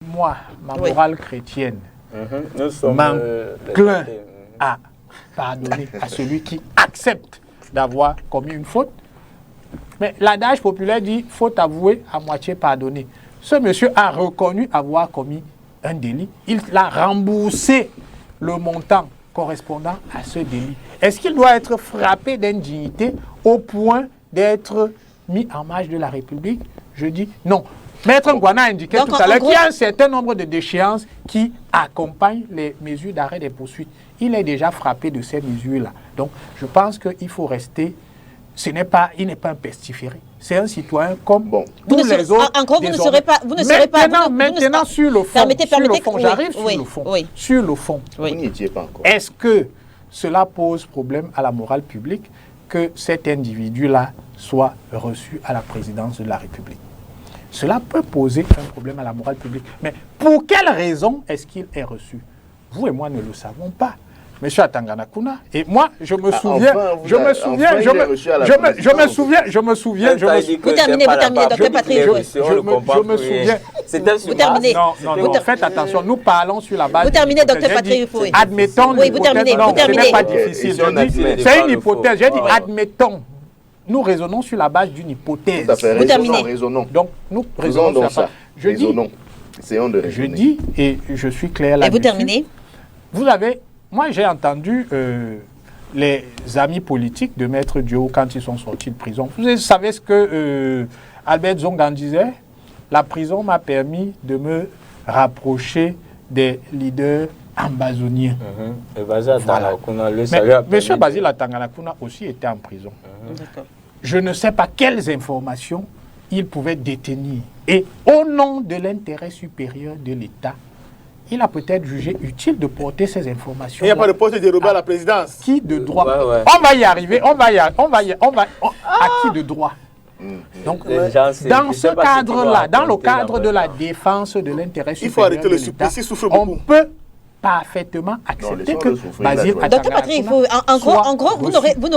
Moi, ma morale chrétienne m'enclin à pardonner à celui qui accepte d'avoir commis une faute. Mais l'adage populaire dit « faute avouée, à moitié pardonnée ». Ce monsieur a reconnu avoir commis un délit. Il a remboursé le montant correspondant à ce délit. Est-ce qu'il doit être frappé d'indignité au point d'être mis en marge de la République? Je dis non. Maître Ngwana a indiqué tout à l'heure qu'il y a un certain nombre de déchéances qui accompagnent les mesures d'arrêt des poursuites. Il est déjà frappé de ces mesures-là. Donc, je pense qu'il faut rester. Il n'est pas un pestiféré. C'est un citoyen comme tous les autres. Encore, vous ne serez pas. Maintenant, sur le fond, j'arrive sur le fond. Oui. Sur le fond, vous n'y étiez pas encore. Est-ce que cela pose problème à la morale publique que cet individu-là soit reçu à la présidence de la République? Cela peut poser un problème à la morale publique. Mais pour quelle raison est-ce qu'il est reçu? Vous et moi ne le savons pas. Monsieur Atangana Kuna, et moi, je me souviens. Vous terminez, docteur Patrick. Je me souviens. Vous terminez. Non, faites attention, nous parlons sur la base. Vous terminez, docteur Patrick. Admettons. Oui, vous terminez. Non, ce n'est pas difficile. C'est une hypothèse. J'ai dit, admettons. Nous raisonnons sur la base d'une hypothèse. Vous terminez. Donc, nous raisonnons sur la base. Je dis, et je suis clair là-dessus. Et vous terminez. Vous avez... Moi, j'ai entendu les amis politiques de Maître Diop quand ils sont sortis de prison. Vous savez ce que Albert Zongan disait? La prison m'a permis de me rapprocher des leaders ambazoniens. Voilà. Monsieur Basile Atangana Kuna aussi était en prison. Je ne sais pas quelles informations il pouvait détenir. Et au nom de l'intérêt supérieur de l'État, il a peut-être jugé utile de porter ces informations. Il n'y a pas de poste dérobé à la présidence. Qui de droit? On va y arriver. À qui de droit? Donc, dans ce cadre-là, dans le cadre de la défense de l'intérêt supérieur de l'État, on peut parfaitement accepter que Basile Atangana Kuna Docteur Patrick, en gros, vous n'aurez pas